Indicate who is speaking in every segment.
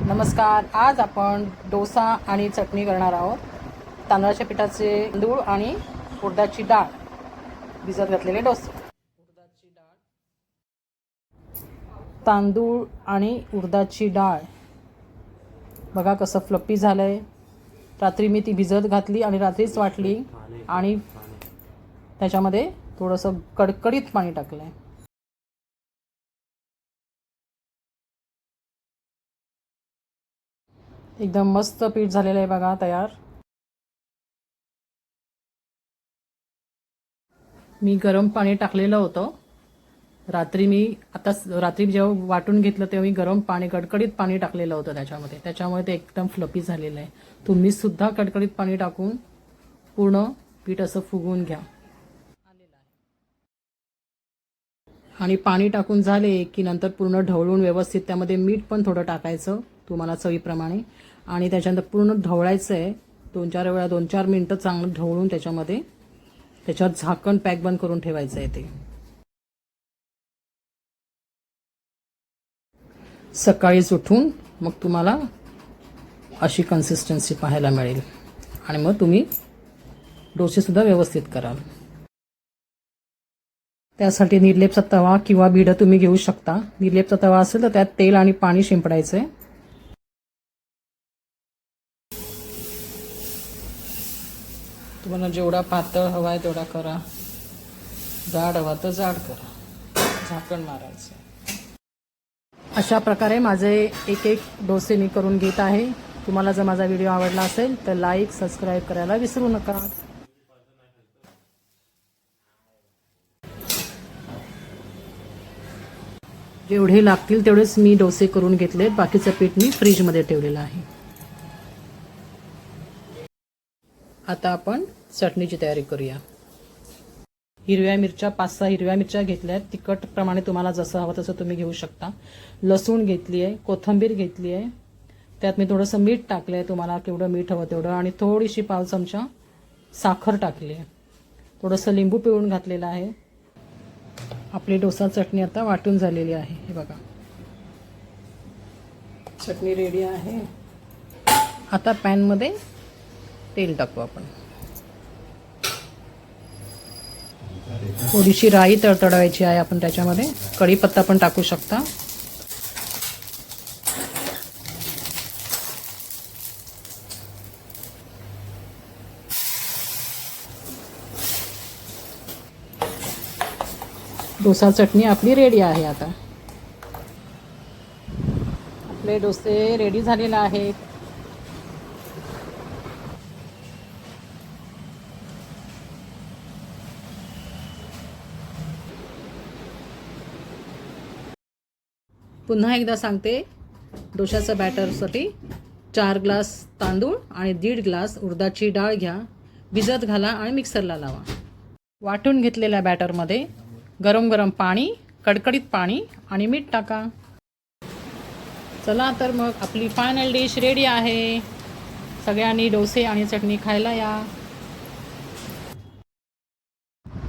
Speaker 1: नमस्कार. आज आपण डोसा आणि चटणी करणार आहोत. तांदळाच्या पिठाचे तांदूळ आणि उडदाची डाळ भिजत घातलेले डोसे. उडदाची डाळ, तांदूळ आणि उडदाची डाळ बघा कसं फ्लपी झालंय. रात्री मी ती भिजत घातली आणि रात्रीच वाटली आणि त्याच्यामध्ये थोडंसं कडकडीत पाणी टाकलंय. एकदम मस्त पीठ झालेलं आहे बघा तयार. मी गरम पाणी टाकलेलं होतं रात्री. रात्री जेव्हा वाटून घेतलं तेव्हा मी गरम पाणी कडकडीत पाणी टाकलेलं होतं त्याच्यामुळे ते एकदम फ्लपी झालेलं आहे. तुम्ही सुद्धा कडकडीत पाणी टाकून पूर्ण पीठ असं फुगवून घ्या. आणि पाणी टाकून झाले की नंतर पूर्ण ढवळून व्यवस्थित त्यामध्ये मीठ पण थोडं टाकायचं तुम्हाला चवीप्रमाणे आणि त्याच्यानंतर पूर्ण ढवळायचं आहे. 2-4 मिनटं चांगलं ढवळून त्याच्यावर झाकण पॅक बंद करून ठेवायचं आहे. ते सकाळीच उठून मग तुम्हाला अशी कन्सिस्टन्सी पाहायला मिळेल आणि मग तुम्ही डोसेसुद्धा व्यवस्थित कराल. त्यासाठी निर्लेपचा तवा किंवा बिडं तुम्ही घेऊ शकता. निर्लेपचा तवा असेल तर त्यात तेल आणि पाणी शिंपडायचं आहे. तुम्हाला जेवढा पातळ हवा आहे तेवढा करा, जाड हवा तर जाड करा, झाकण मारायचं. अशा प्रकारे माझे एक डोसे मी करून घेत आहे. तुम्हाला जर माझा व्हिडिओ आवडला असेल तर लाईक सबस्क्राईब करायला विसरू नका. जेवढे लागतील तेवढेच मी डोसे करून घेतलेत. बाकीचं पीठ मी फ्रीजमध्ये ठेवलेलं आहे. आता आपण चटणीची तयारी करूया. हिरव्या मिरच्या 5-6 हिरव्या मिरच्या घेतल्यात. तिखट प्रमाणे तुम्हाला जसं हवं तसं तुम्ही घेऊ शकता. लसूण घेतली आहे, कोथिंबीर घेतली आहे. त्यात मी थोडंसं मीठ टाकलं आहे, तुम्हाला केवढं मीठ हवं तेवढं, आणि थोडीशी 1 चमचा साखर टाकली आहे. थोडंसं लिंबू पिळून घातलेलं आहे. आपली डोसा चटणी आता वाटून झालेली आहे. हे बघा, चटणी रेडी आहे. आता पॅनमध्ये तेल टाकू आपण. थोडीशी राई तडतडवायची आहे आपण त्याच्यामध्ये. कढीपत्ता पण टाकू शकता. डोसा चटणी आपली रेडी आहे. आता आपले डोसे रेडी झालेले आहेत. पुन्हा एकदा सांगते, डोशाच्या बॅटरसाठी 4 ग्लास तांदूळ आणि 1.5 ग्लास उडदाची डाळ घ्या. भिजत घाला आणि मिक्सरला लावा. वाटून घेतलेल्या बॅटरमध्ये गरम पाणी, कडकडीत पाणी आणि मीठ टाका. चला तर मग आपली फायनल डिश रेडी आहे. सगळ्यांनी डोसे आणि चटणी खायला या.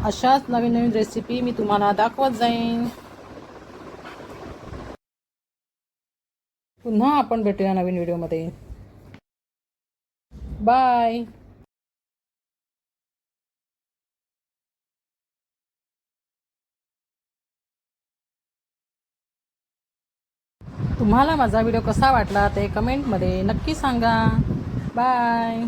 Speaker 1: अशाच नवीन रेसिपी मी तुम्हाला दाखवत जाईन. पुन्हा आपण भेटूया नवीन व्हिडिओमध्ये. बाय. तुम्हाला माझा व्हिडिओ कसा वाटला ते कमेंटमध्ये नक्की सांगा. बाय.